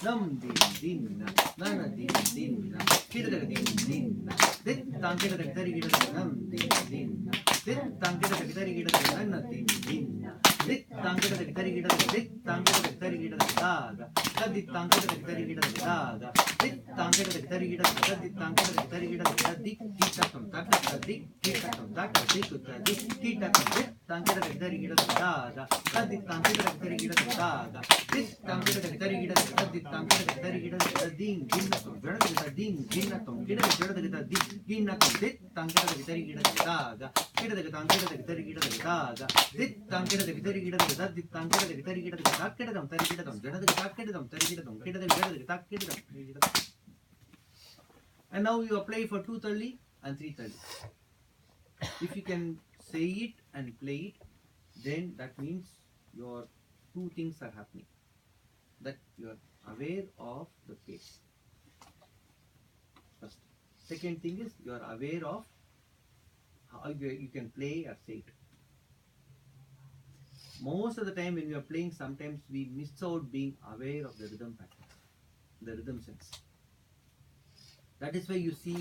nam din din nana din din kidada din din dit tankida tari gida nam din din dit tankida tari gida nana din din dit tankida tari gida dit tankida tari gida daga dit tankida tari gida daga dit tankida tari gida dit tankida tari gida dik kitakum tak dik kitakum tak dik dik kitakum dit tankida tari gida daga dit tankida tari gida daga dit tankida tari gida dit tankida tari gida din ginnakum jada din ginnakum gida jada dik ginnakum dit tankida tari gida daga kida tankida tari gida daga dit tankida tari gida dit tankida tari gida takida tari gida jada takida tari gida kida jada takida. And now you apply for 2:30 and 3:30. If you can say it and play it, then that means your two things are happening. That you are aware of the pace. First. Second thing is you are aware of how you can play or say it. Most of the time when we are playing, sometimes we miss out being aware of the rhythm pattern, the rhythm sense. That is why you see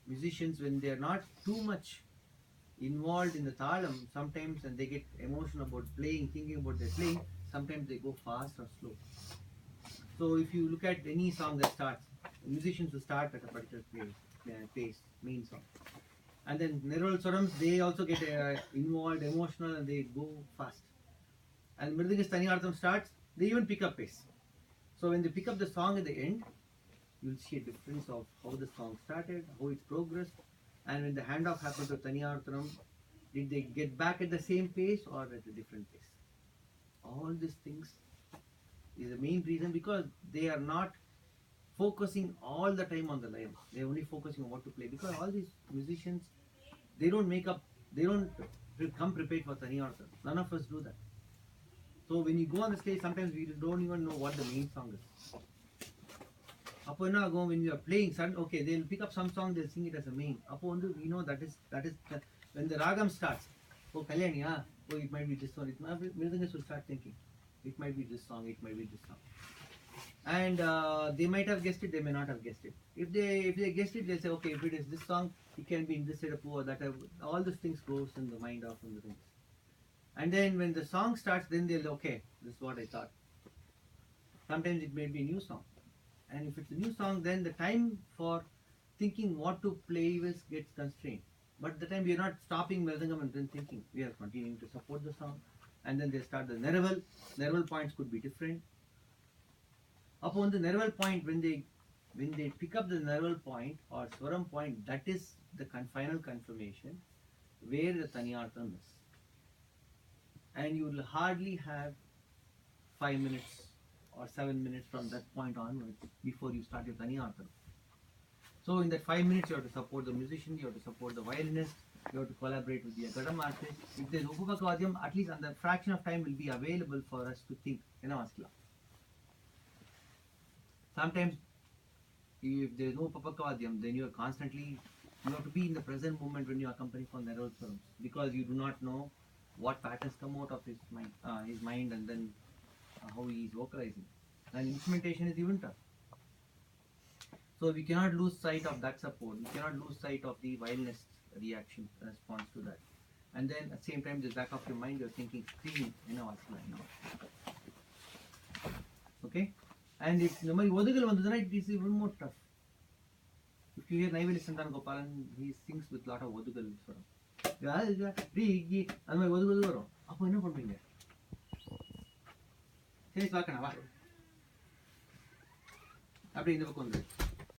musicians, when they are not too much involved in the thalam, sometimes when they get emotional about playing, thinking about their playing, sometimes they go fast or slow. So if you look at any song that starts, musicians will start at a particular pace, main song. And then Nirval Swarams, they also get involved, emotional, and they go fast. And Mridangist Taniartham starts, they even pick up pace. So when they pick up the song at the end, you'll see a difference of how the song started, how it progressed, and when the handoff happened to Taniarthanam, did they get back at the same pace or at a different pace? All these things is the main reason, because they are not focusing all the time on the line. They are only focusing on what to play. Because all these musicians, they don't make up, they don't come prepared for Taniarthanam. None of us do that. So when you go on the stage, sometimes we don't even know what the main song is. When you are playing, okay, they'll pick up some song, they'll sing it as a main. We know that is when the ragam starts. Oh, Kalyani, oh, it might be this one. Mridangist will start thinking, it might be this song, it might be this song. And they might have guessed it, they may not have guessed it. If they guessed it, they'll say, okay, if it is this song, it can be in this setup or that. All these things goes in the mind of the things. And then when the song starts, then they'll, okay, this is what I thought. Sometimes it may be a new song. And if it's a new song, then the time for thinking what to play with gets constrained. But at the time we are not stopping Mridangam and then thinking. We are continuing to support the song. And then they start the Neraval. Neraval points could be different. Upon the Neraval point, when they pick up the Neraval point or Swaram point, that is the final confirmation where the Taniartham is. And you will hardly have 5 minutes or 7 minutes from that point onwards before you start your Taniartham. So in that 5 minutes, you have to support the musician, you have to support the violinist, you have to collaborate with the Gadam artist. If there is Upapakavadyam, at least on the fraction of time will be available for us to think. Sometimes, if there is no Upapakavadyam, then you have to be in the present moment when you accompany for Neraval Swarams, because you do not know what patterns come out of his mind and then how he is vocalizing. And instrumentation is even tough. So we cannot lose sight of that support. We cannot lose sight of the violinist reaction, response to that. And then at the same time, the back of your mind, you're thinking, screen, okay? And if it is even more tough. If you hear Naivalli Santana Gopalan, he sings with a lot of Odugal. சரி பார்க்கணும் வா அப்படி இந்த பக்கம் வந்து